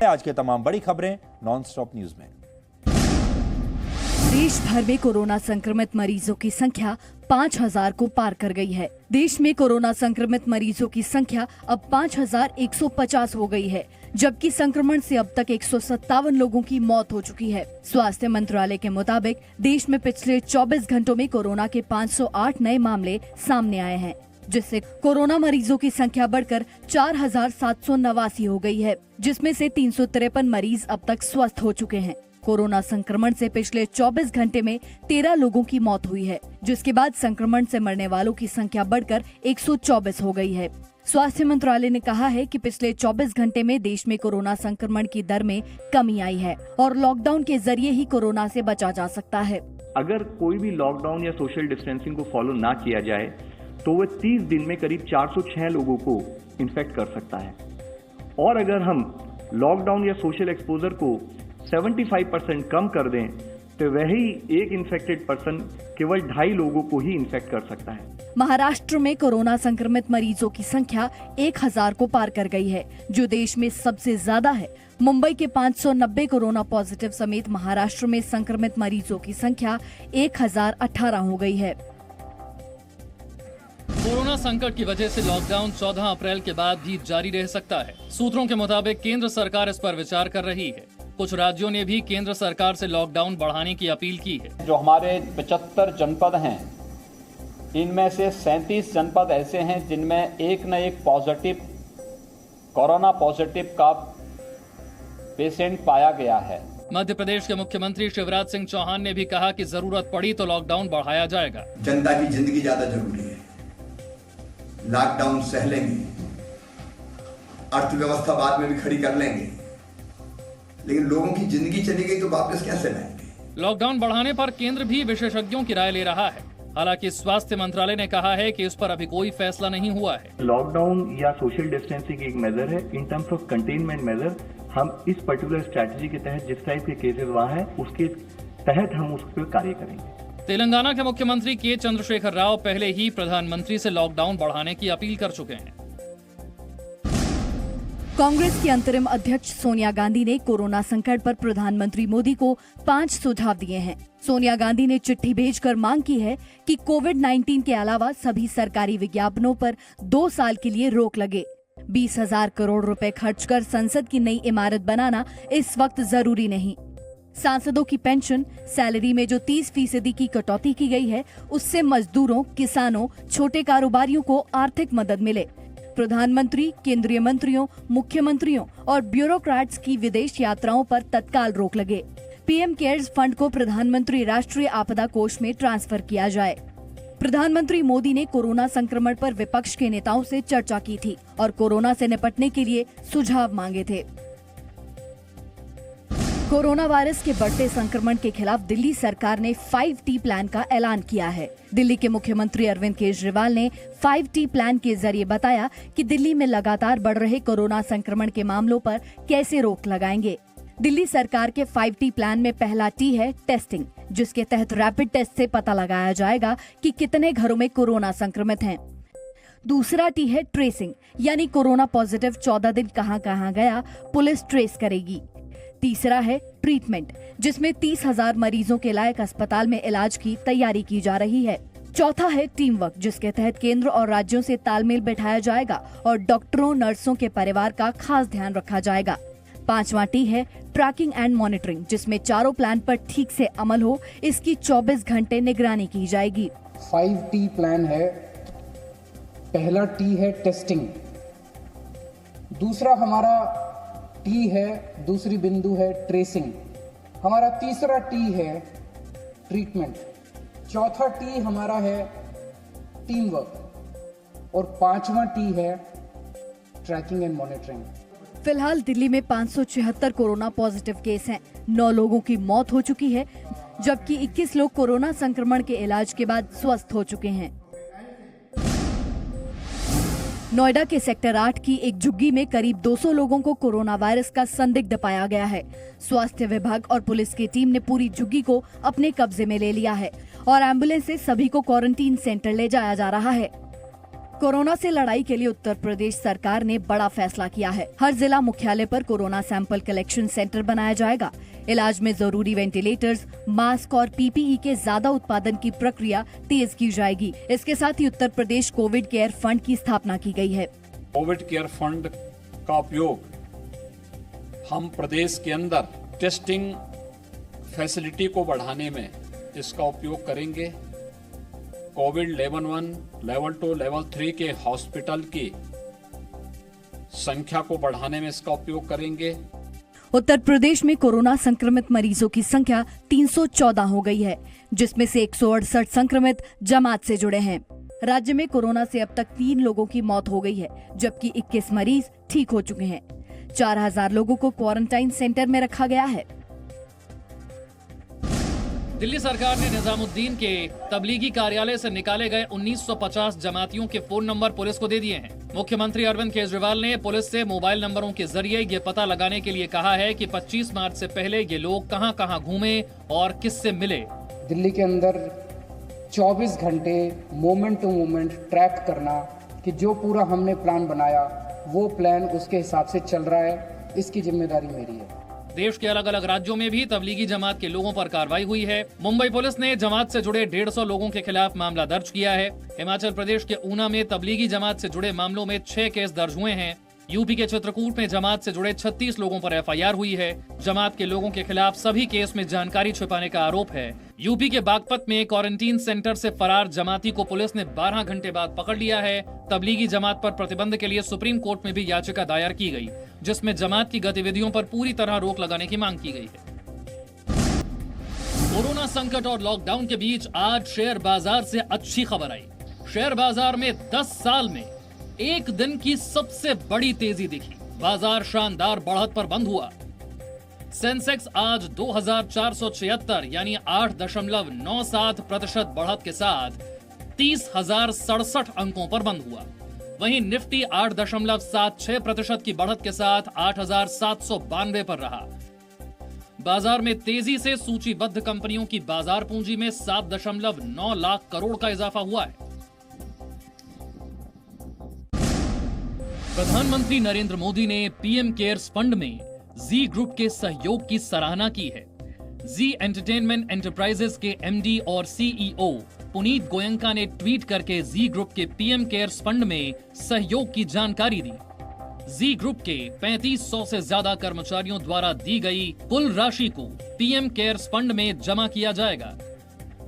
आज के तमाम बड़ी खबरें नॉन स्टॉप न्यूज में। देश भर में कोरोना संक्रमित मरीजों की संख्या 5,000 को पार कर गई है। देश में कोरोना संक्रमित मरीजों की संख्या अब 5,150 हो गई है, जबकि संक्रमण से अब तक 157 लोगों की मौत हो चुकी है। स्वास्थ्य मंत्रालय के मुताबिक देश में पिछले 24 घंटों में कोरोना के 508 नए मामले सामने आए हैं, जिससे कोरोना मरीजों की संख्या बढ़कर 4,789 हो गई है, जिसमें से 353 मरीज अब तक स्वस्थ हो चुके हैं। कोरोना संक्रमण से पिछले 24 घंटे में 13 लोगों की मौत हुई है, जिसके बाद संक्रमण से मरने वालों की संख्या बढ़कर 124 हो गई है। स्वास्थ्य मंत्रालय ने कहा है कि पिछले 24 घंटे में देश में कोरोना संक्रमण की दर में कमी आई है और लॉकडाउन के जरिए ही कोरोना से बचा जा सकता है। अगर कोई भी लॉकडाउन या सोशल डिस्टेंसिंग को फॉलो ना किया जाए तो वह 30 दिन में करीब 406 लोगों को इन्फेक्ट कर सकता है, और अगर हम लॉकडाउन या सोशल एक्सपोजर को 75% कम कर दें तो वही एक इन्फेक्टेड पर्सन केवल 2.5 लोगों को ही इन्फेक्ट कर सकता है। महाराष्ट्र में कोरोना संक्रमित मरीजों की संख्या 1,000 को पार कर गई है, जो देश में सबसे ज्यादा है। मुंबई के 590 कोरोना पॉजिटिव समेत महाराष्ट्र में संक्रमित मरीजों की संख्या 1,018 हो गई है। कोरोना संकट की वजह से लॉकडाउन 14 अप्रैल के बाद भी जारी रह सकता है। सूत्रों के मुताबिक केंद्र सरकार इस पर विचार कर रही है। कुछ राज्यों ने भी केंद्र सरकार से लॉकडाउन बढ़ाने की अपील की है। जो हमारे 75 जनपद हैं, इनमें से 37 जनपद ऐसे हैं जिनमें एक न एक कोरोना पॉजिटिव का पेशेंट पाया गया है। मध्य प्रदेश के मुख्यमंत्री शिवराज सिंह चौहान ने भी कहा कि जरूरत पड़ी तो लॉकडाउन बढ़ाया जाएगा। जनता की जिंदगी ज्यादा जरूरी है। लॉकडाउन सह लेंगे, अर्थव्यवस्था बाद में भी खड़ी कर लेंगे, लेकिन लोगों की जिंदगी चली गई तो वापस कैसे लाएंगे? लॉकडाउन बढ़ाने पर केंद्र भी विशेषज्ञों की राय ले रहा है। हालांकि स्वास्थ्य मंत्रालय ने कहा है कि इस पर अभी कोई फैसला नहीं हुआ है। लॉकडाउन या सोशल डिस्टेंसिंग एक मेजर है। In terms of containment major हम इस पर्टिकुलर स्ट्रैटेजी के तहत जिस टाइप के केसेस वहाँ हैं उसके तहत हम उस पर कार्य करेंगे। तेलंगाना के मुख्यमंत्री के चंद्रशेखर राव पहले ही प्रधानमंत्री से लॉकडाउन बढ़ाने की अपील कर चुके हैं। कांग्रेस की अंतरिम अध्यक्ष सोनिया गांधी ने कोरोना संकट पर प्रधानमंत्री मोदी को 5 सुझाव दिए हैं। सोनिया गांधी ने चिट्ठी भेजकर मांग की है कि कोविड-19 के अलावा सभी सरकारी विज्ञापनों पर 2 साल के लिए रोक लगे। 20,000 करोड़ रुपए खर्च कर संसद की नई इमारत बनाना इस वक्त जरूरी नहीं। सांसदों की पेंशन, सैलरी में जो 30% की कटौती की गई है, उससे मजदूरों, किसानों, छोटे कारोबारियों को आर्थिक मदद मिले। प्रधानमंत्री, केंद्रीय मंत्रियों, मुख्यमंत्रियों और ब्यूरोक्रेट्स की विदेश यात्राओं पर तत्काल रोक लगे। पीएम केयर्स फंड को प्रधानमंत्री राष्ट्रीय आपदा कोष में ट्रांसफर किया जाए। प्रधानमंत्री मोदी ने कोरोना संक्रमण पर विपक्ष के नेताओं से चर्चा की थी और कोरोना से निपटने के लिए सुझाव मांगे थे। कोरोना वायरस के बढ़ते संक्रमण के खिलाफ दिल्ली सरकार ने 5T प्लान का ऐलान किया है। दिल्ली के मुख्यमंत्री अरविंद केजरीवाल ने 5T प्लान के जरिए बताया कि दिल्ली में लगातार बढ़ रहे कोरोना संक्रमण के मामलों पर कैसे रोक लगाएंगे। दिल्ली सरकार के 5T प्लान में पहला T है टेस्टिंग, जिसके तहत रैपिड टेस्ट से पता लगाया जाएगा कि कितने घरों में कोरोना संक्रमित हैं। दूसरा T है ट्रेसिंग, यानी कोरोना पॉजिटिव 14 दिन कहां गया, पुलिस ट्रेस करेगी। तीसरा है ट्रीटमेंट, जिसमें 30,000 मरीजों के लायक अस्पताल में इलाज की तैयारी की जा रही है। चौथा है टीम वर्क, जिसके तहत केंद्र और राज्यों से तालमेल बैठाया जाएगा और डॉक्टरों, नर्सों के परिवार का खास ध्यान रखा जाएगा। 5वां T है ट्रैकिंग एंड मॉनिटरिंग, जिसमें चारों प्लान पर ठीक से अमल हो, इसकी 24 घंटे निगरानी की जाएगी। 5T प्लान है। पहला T है टेस्टिंग, दूसरा हमारा T है, दूसरी बिंदु है ट्रेसिंग, हमारा तीसरा T है ट्रीटमेंट, चौथा T हमारा है टीम वर्क और 5वां T है ट्रैकिंग एंड मॉनिटरिंग। फिलहाल दिल्ली में 576 कोरोना पॉजिटिव केस हैं। 9 लोगों की मौत हो चुकी है, जबकि 21 लोग कोरोना संक्रमण के इलाज के बाद स्वस्थ हो चुके हैं। नोएडा के सेक्टर 8 की एक झुग्गी में करीब 200 लोगों को कोरोना वायरस का संदिग्ध पाया गया है। स्वास्थ्य विभाग और पुलिस की टीम ने पूरी झुग्गी को अपने कब्जे में ले लिया है और एम्बुलेंस से सभी को क्वारंटीन सेंटर ले जाया जा रहा है। कोरोना से लड़ाई के लिए उत्तर प्रदेश सरकार ने बड़ा फैसला किया है। हर जिला मुख्यालय पर कोरोना सैंपल कलेक्शन सेंटर बनाया जाएगा। इलाज में जरूरी वेंटिलेटर्स, मास्क और पीपीई के ज्यादा उत्पादन की प्रक्रिया तेज की जाएगी। इसके साथ ही Uttar Pradesh Covid care fund की स्थापना की गई है। कोविड केयर फंड का उपयोग हम प्रदेश के अंदर टेस्टिंग फैसिलिटी को बढ़ाने में इसका उपयोग करेंगे। कोविड लेवल 1, लेवल 2, लेवल 3 के हॉस्पिटल की संख्या को बढ़ाने में इसका उपयोग करेंगे। उत्तर प्रदेश में कोरोना संक्रमित मरीजों की संख्या 314 हो गई है, जिसमें से 168 संक्रमित जमात से जुड़े हैं। राज्य में कोरोना से अब तक 3 लोगों की मौत हो गई है, जबकि 21 मरीज ठीक हो चुके हैं। 4000 लोगों को क्वारंटाइन सेंटर में रखा गया है। दिल्ली सरकार ने निजामुद्दीन के तबलीगी कार्यालय से निकाले गए 1950 जमातियों के फोन नंबर पुलिस को दे दिए हैं। मुख्यमंत्री अरविंद केजरीवाल ने पुलिस से मोबाइल नंबरों के जरिए ये पता लगाने के लिए कहा है कि 25 मार्च से पहले ये लोग कहां कहां घूमे और किससे मिले। दिल्ली के अंदर 24 घंटे मोमेंट टू मोमेंट ट्रैक करना कि जो पूरा हमने प्लान बनाया वो प्लान उसके हिसाब से चल रहा है, इसकी जिम्मेदारी मेरी है। देश के अलग अलग राज्यों में भी तबलीगी जमात के लोगों पर कार्रवाई हुई है। मुंबई पुलिस ने जमात से जुड़े 150 लोगों के खिलाफ मामला दर्ज किया है। हिमाचल प्रदेश के ऊना में तबलीगी जमात से जुड़े मामलों में 6 केस दर्ज हुए हैं। यूपी के चित्रकूट में जमात से जुड़े 36 लोगों पर एफआईआर हुई है। जमात के लोगों के खिलाफ सभी केस में जानकारी छिपाने का आरोप है। यूपी के बागपत में क्वारंटीन सेंटर से फरार जमाती को पुलिस ने 12 घंटे बाद पकड़ लिया है। तबलीगी जमात पर प्रतिबंध के लिए सुप्रीम कोर्ट में भी याचिका दायर की गई, जिसमें जमात की गतिविधियों पर पूरी तरह रोक लगाने की मांग की गई है। कोरोना संकट और लॉकडाउन के बीच आज शेयर बाजार से अच्छी खबर आई। शेयर बाजार में 10 साल में एक दिन की सबसे बड़ी तेजी दिखी। बाजार शानदार बढ़त पर बंद हुआ। सेंसेक्स आज 2476 यानी 8.97% बढ़त के साथ 30,067 अंकों पर बंद हुआ। वहीं निफ्टी 8.76% की बढ़त के साथ 8,792 पर रहा। बाजार में तेजी से सूचीबद्ध कंपनियों की बाजार पूंजी में 7.9 लाख करोड़ का इजाफा हुआ है। प्रधानमंत्री नरेंद्र मोदी ने पीएम केयर्स फंड में जी ग्रुप के सहयोग की सराहना की है। जी एंटरटेनमेंट एंटरप्राइजेस के एमडी और सीईओ पुनीत गोयंका ने ट्वीट करके जी ग्रुप के पीएम केयर्स फंड में सहयोग की जानकारी दी। जी ग्रुप के 3500 से ज्यादा कर्मचारियों द्वारा दी गई कुल राशि को पीएम केयर्स फंड में जमा किया जाएगा।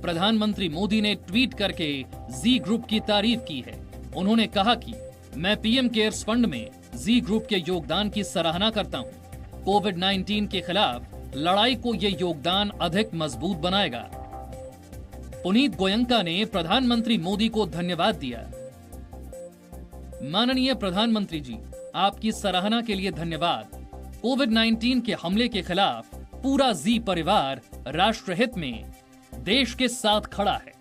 प्रधानमंत्री मोदी ने ट्वीट करके जी ग्रुप की तारीफ की है। उन्होंने कहा कि मैं पीएम केयर्स फंड में जी ग्रुप के योगदान की सराहना करता हूं। कोविड-19 के खिलाफ लड़ाई को ये योगदान अधिक मजबूत बनाएगा। पुनीत गोयंका ने प्रधानमंत्री मोदी को धन्यवाद दिया। माननीय प्रधानमंत्री जी, आपकी सराहना के लिए धन्यवाद। कोविड-19 के हमले के खिलाफ पूरा जी परिवार राष्ट्रहित में देश के साथ खड़ा है।